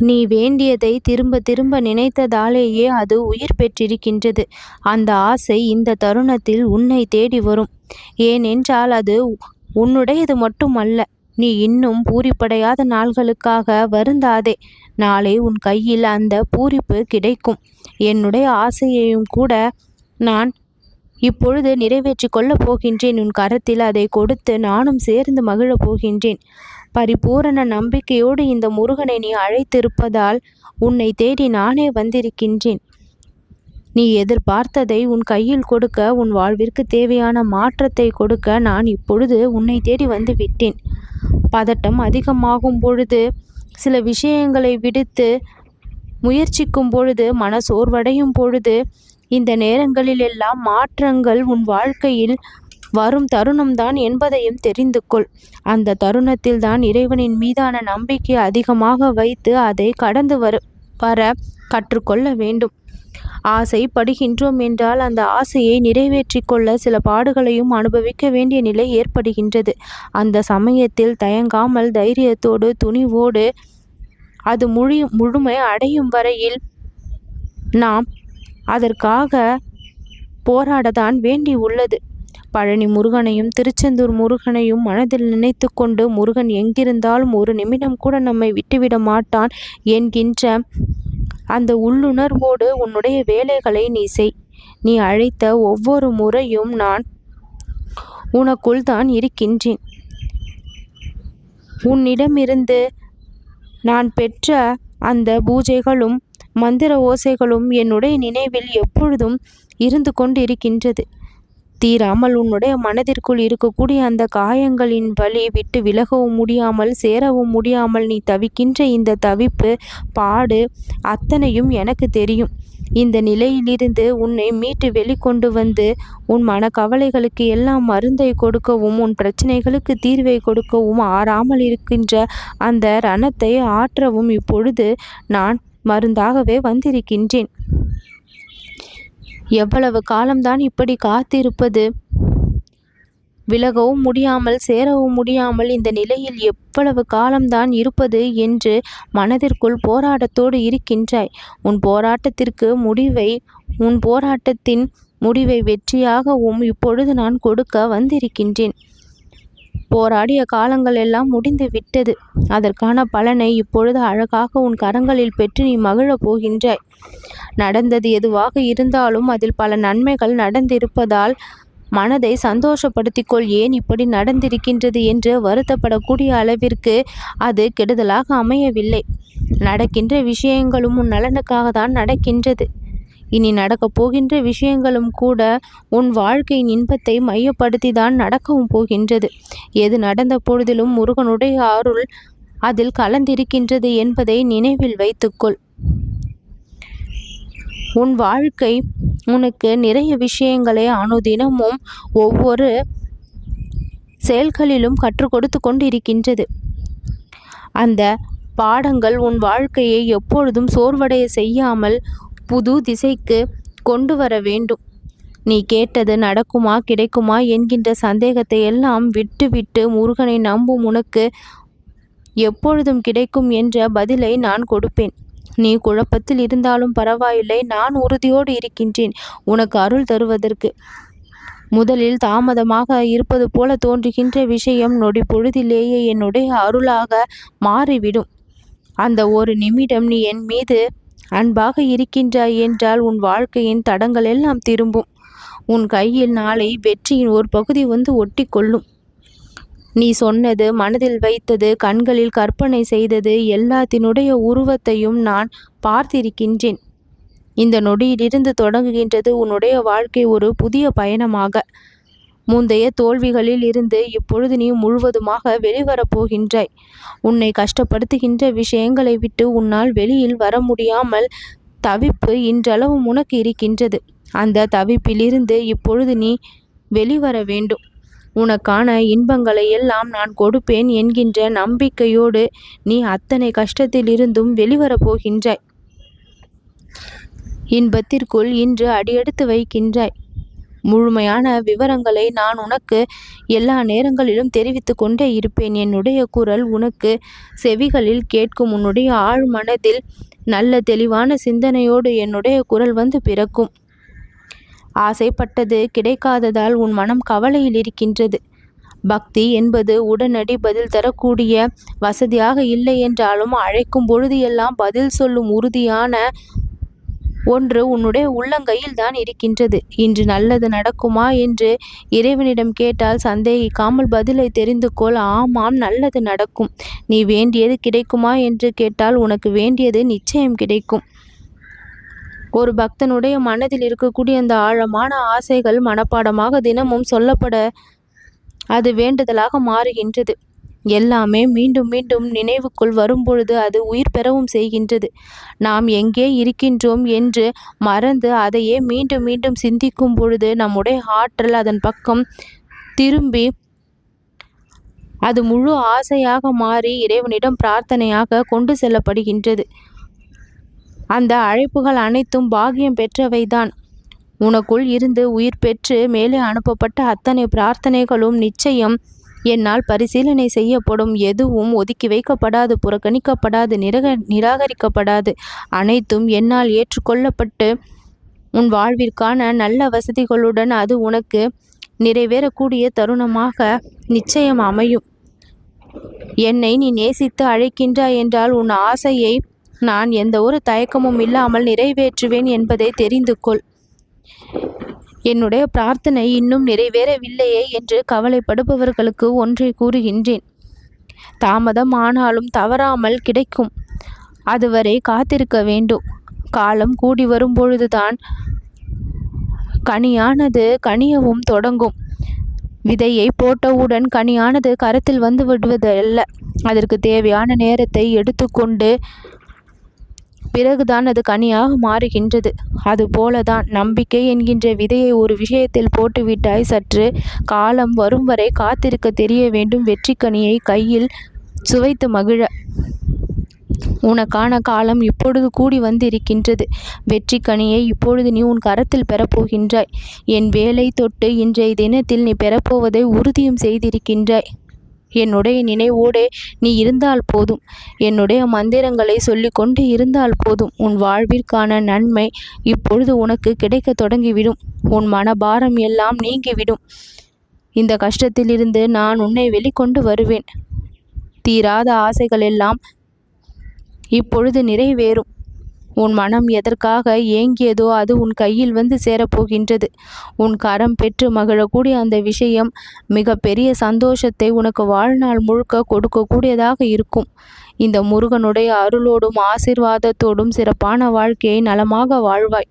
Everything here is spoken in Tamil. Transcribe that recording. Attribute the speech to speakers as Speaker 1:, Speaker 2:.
Speaker 1: நீ வேண்டியதை திரும்ப திரும்ப நினைத்ததாலேயே அது உயிர் பெற்றிருக்கின்றது. அந்த ஆசை இந்த தருணத்தில் உன்னை தேடி வரும். ஏனென்றால் அது உன்னுடையது மட்டுமல்ல. நீ இன்னும் பூரிப்படையாத நாள்களுக்காக வருந்தாதே. நாளை உன் கையில் அந்த பூரிப்பு கிடைக்கும். என்னுடைய ஆசையையும் கூட நான் இப்பொழுது நிறைவேற்றி கொள்ளப் போகின்றேன். உன் கரத்தில் அதை கொடுத்து நானும் சேர்ந்து மகிழப் போகின்றேன். பரிபூரண நம்பிக்கையோடு இந்த முருகனை நீ அழைத்திருப்பதால் உன்னை தேடி நானே வந்திருக்கின்றேன். நீ எதிர்பார்த்ததை உன் கையில் கொடுக்க, உன் வாழ்விற்கு தேவையான மாற்றத்தை கொடுக்க நான் இப்பொழுது உன்னை தேடி வந்து விட்டேன். பதட்டம் அதிகமாகும் பொழுது, சில விஷயங்களை விடுத்து முயற்சிக்கும் பொழுது, மனசோர்வடையும் பொழுது, இந்த நேரங்களிலெல்லாம் மாற்றங்கள் உன் வாழ்க்கையில் வரும் தருணம்தான் என்பதையும் தெரிந்து கொள். அந்த தருணத்தில் தான் இறைவனின் மீதான நம்பிக்கை அதிகமாக வைத்து அதை கடந்து வர கற்றுக்கொள்ள வேண்டும். ஆசைப்படுகின்றோம் என்றால் அந்த ஆசையை நிறைவேற்றி கொள்ள சில பாடுகளையும் அனுபவிக்க வேண்டிய நிலை ஏற்படுகின்றது. அந்த சமயத்தில் தயங்காமல் தைரியத்தோடு துணிவோடு அது முழுமை அடையும் வரையில் நாம் அதற்காக போராடத்தான் வேண்டி உள்ளது. பழனி முருகனையும் திருச்செந்தூர் முருகனையும் மனதில் நினைத்து கொண்டு, முருகன் எங்கிருந்தாலும் ஒரு நிமிடம் கூட நம்மை விட்டுவிட மாட்டான் என்கின்ற அந்த உள்ளுணர்வோடு உன்னுடைய வேலைகளை நீ செய். நீ அழைத்த ஒவ்வொரு முறையும் நான் உனக்குள் தான் இருக்கின்றேன். உன்னிடமிருந்து நான் பெற்ற அந்த பூஜைகளும் மந்திர ஓசைகளும் என்னுடைய நினைவில் எப்பொழுதும் இருந்து கொண்டிருக்கின்றது. தீராமல் உன்னுடைய மனதிற்குள் இருக்கக்கூடிய அந்த காயங்களின் வலி விட்டு விலகவும் முடியாமல், சேரவும் முடியாமல் நீ தவிக்கின்ற இந்த தவிப்பு, பாடு அத்தனையும் எனக்கு தெரியும். இந்த நிலையிலிருந்து உன்னை மீட்டு வெளிக்கொண்டு வந்து உன் மனக்கவலைகளுக்கு எல்லாம் மருந்தை கொடுக்கவும், உன் பிரச்சனைகளுக்கு தீர்வை கொடுக்கவும், ஆறாமல் இருக்கின்ற அந்த ரணத்தை ஆற்றவும் இப்பொழுது நான் மருந்தாகவே வந்திருக்கின்றேன். எவ்வளவு காலம்தான் இப்படி காத்திருப்பது? விலகவும் முடியாமல், சேரவும் முடியாமல் இந்த நிலையில் எவ்வளவு காலம்தான் இருப்பது என்று மனதிற்குள் போராட்டத்தோடு இருக்கின்றாய். உன் போராட்டத்தின் முடிவை வெற்றியாகவும் இப்பொழுது நான் கொடுக்க வந்திருக்கின்றேன். போராடிய காலங்கள் எல்லாம் முடிந்து விட்டது. அதற்கான பலனை இப்பொழுது அழகாக உன் கரங்களில் பெற்று நீ மகிழப் போகின்றாய். நடந்தது எதுவாக இருந்தாலும் அதில் பல நன்மைகள் நடந்திருப்பதால் மனதை சந்தோஷப்படுத்திக்கொள். ஏன் இப்படி நடந்திருக்கின்றது என்று வருத்தப்படக்கூடிய அளவிற்கு அது கெடுதலாக அமையவில்லை. நடக்கின்ற விஷயங்களும் உன் நலனுக்காக தான் நடக்கின்றது. இனி நடக்கப் போகின்ற விஷயங்களும் கூட உன் வாழ்க்கையின் இன்பத்தை மையப்படுத்தி தான் நடக்கவும் போகின்றது. எது நடந்த பொழுதிலும் முருகனுடைய அருள் அதில் கலந்திருக்கின்றது என்பதை நினைவில் வைத்துக்கொள். உன் வாழ்க்கை உனக்கு நிறைய விஷயங்களை அனுதினமும் ஒவ்வொரு செயல்களிலும் கற்றுக் கொடுத்து கொண்டிருக்கின்றது. அந்த பாடங்கள் உன் வாழ்க்கையை எப்பொழுதும் சோர்வடைய செய்யாமல் புது திசைக்கு கொண்டு வர வேண்டும். நீ கேட்டது நடக்குமா கிடைக்குமா என்கின்ற சந்தேகத்தை எல்லாம் விட்டுவிட்டு முருகனை நம்பும் உனக்கு எப்பொழுதும் கிடைக்கும் என்ற பதிலை நான் கொடுப்பேன். நீ குழப்பத்தில் இருந்தாலும் பரவாயில்லை, நான் உறுதியோடு இருக்கின்றேன் உனக்கு அருள் தருவதற்கு. முதலில் தாமதமாக இருப்பது போல தோன்றுகின்ற விஷயம் நொடி பொழுதிலேயே என்னுடைய அருளாக மாறிவிடும். அந்த ஒரு நிமிடம் நீ என் மீது அன்பாக இருக்கின்றாய் என்றால் உன் வாழ்க்கையின் தடங்கள் எல்லாம் திரும்பும். உன் கையில் நாளை வெற்றியின் ஒரு பகுதி வந்து ஒட்டி கொள்ளும். நீ சொன்னது, மனதில் வைத்தது, கண்களில் கற்பனை செய்தது எல்லாத்தினுடைய உருவத்தையும் நான் பார்த்திருக்கின்றேன். இந்த நொடியிலிருந்து தொடங்குகின்றது உன்னுடைய வாழ்க்கை ஒரு புதிய பயணமாக. முந்தைய தோல்விகளில் இருந்து இப்பொழுது நீ முழுவதுமாக வெளிவரப் போகின்றாய். உன்னை கஷ்டப்படுத்துகின்ற விஷயங்களை விட்டு உன்னால் வெளியில் வர முடியாமல் தவிப்பு இன்றளவும் உனக்கு இருக்கின்றது. அந்த தவிப்பிலிருந்து இப்பொழுது நீ வெளிவர வேண்டும். உனக்கான இன்பங்களை எல்லாம் நான் கொடுப்பேன் என்கின்ற நம்பிக்கையோடு நீ அத்தனை கஷ்டத்திலிருந்தும் வெளிவரப் போகின்றாய். இன்பத்திற்குள் இன்று அடியெடுத்து வைக்கின்றாய். முழுமையான விவரங்களை நான் உனக்கு எல்லா நேரங்களிலும் தெரிவித்து கொண்டே இருப்பேன். என்னுடைய குரல் உனக்கு செவிகளில் கேட்கும். உன்னுடைய ஆழ் மனதில் நல்ல தெளிவான சிந்தனையோடு என்னுடைய குரல் வந்து பிறக்கும். ஆசைப்பட்டது கிடைக்காததால் உன் மனம் கவலையில் இருக்கின்றது. பக்தி என்பது உடனடி பதில் தரக்கூடிய வசதியாக இல்லை என்றாலும் அழைக்கும் பொழுது எல்லாம் பதில் சொல்லும் உறுதியான ஒன்று உன்னுடைய உள்ளங்கையில் தான் இருக்கின்றது. இன்று நல்லது நடக்குமா என்று இறைவனிடம் கேட்டால் சந்தேகிக்காமல் பதிலை தெரிந்து கொள். ஆமாம், நல்லது நடக்கும். நீ வேண்டியது கிடைக்குமா என்று கேட்டால் உனக்கு வேண்டியது நிச்சயம் கிடைக்கும். ஒரு பக்தனுடைய மனதில் இருக்கக்கூடிய அந்த ஆழமான ஆசைகள் மனப்பாடமாக தினமும் சொல்லப்பட அது வேண்டுதலாக மாறுகின்றது. எல்லாமே மீண்டும் மீண்டும் நினைவுக்குள் வரும்பொழுது அது உயிர் பெறவும் செய்கின்றது. நாம் எங்கே இருக்கின்றோம் என்று மறந்து அதையே மீண்டும் மீண்டும் சிந்திக்கும் பொழுது நம்முடைய ஆற்றல் அதன் பக்கம் திரும்பி அது முழு ஆசையாக மாறி இறைவனிடம் பிரார்த்தனையாக கொண்டு செல்லப்படுகின்றது. அந்த அழைப்புகள் அனைத்தும் பாக்கியம் பெற்றவைதான். உனக்குள் இருந்து உயிர் பெற்று மேலே அனுப்பப்பட்ட அத்தனை பிரார்த்தனைகளும் நிச்சயம் என்னால் பரிசீலனை செய்யப்படும். எதுவும் ஒதுக்கி வைக்கப்படாது, புறக்கணிக்கப்படாது, நிராகரிக்கப்படாது. அனைத்தும் என்னால் ஏற்றுக்கொள்ளப்பட்டு உன் வாழ்விற்கான நல்ல வசதிகளுடன் அது உனக்கு நிறைவேறக்கூடிய தருணமாக நிச்சயம் அமையும். என்னை நீ நேசித்து அழைக்கின்றாய் என்றால் உன் ஆசையை நான் எந்த ஒரு தயக்கமும் இல்லாமல் நிறைவேற்றுவேன் என்பதை தெரிந்து கொள். என்னுடைய பிரார்த்தனை இன்னும் நிறைவேறவில்லையே என்று கவலைப்படுபவர்களுக்கு ஒன்றை கூறுகின்றேன். தாமதம் ஆனாலும் தவறாமல் கிடைக்கும். அதுவரை காத்திருக்க வேண்டும். காலம் கூடி வரும்பொழுதுதான் கனியானது கனியவும் தொடங்கும். விதையை போட்டவுடன் கனியானது கரத்தில் வந்து விடுவது அல்ல. அதற்கு தேவையான நேரத்தை எடுத்துக்கொண்டு பிறகுதான் அது கனியாக மாறுகின்றது. அதுபோலதான் நம்பிக்கை என்கின்ற விதையை ஒரு விஷயத்தில் போட்டுவிட்டாய். சற்று காலம் வரும் வரை காத்திருக்க தெரிய வேண்டும். வெற்றி கனியை கையில் சுவைத்து மகிழ. உனக்கான காலம் இப்பொழுது கூடி வந்திருக்கின்றது. வெற்றி கனியை இப்பொழுது நீ உன் கரத்தில் பெறப்போகின்றாய். என் வேலை தொட்டு இன்றைய தினத்தில் நீ பெறப்போவதை உறுதியும் செய்திருக்கின்றாய். என்னுடைய நினைவோடு நீ இருந்தால் போதும். என்னுடைய மந்திரங்களை சொல்லிக்கொண்டு இருந்தால் போதும். உன் வாழ்விற்கான நன்மை இப்பொழுது உனக்கு கிடைக்க தொடங்கிவிடும். உன் மனபாரம் எல்லாம் நீங்கிவிடும். இந்த கஷ்டத்திலிருந்து நான் உன்னை வெளிக்கொண்டு வருவேன். தீராத ஆசைகள் எல்லாம் இப்பொழுது நிறைவேறும். உன் மனம் எதற்காக ஏங்கியதோ அது உன் கையில் வந்து சேரப்போகின்றது. உன் கரம் பெற்று மகிழக்கூடிய அந்த விஷயம் மிக பெரிய சந்தோஷத்தை உனக்கு வாழ்நாள் முழுக்க கொடுக்கக்கூடியதாக இருக்கும். இந்த முருகனுடைய அருளோடும் ஆசீர்வாதத்தோடும் சிறப்பான வாழ்க்கையை நலமாக வாழ்வாய்.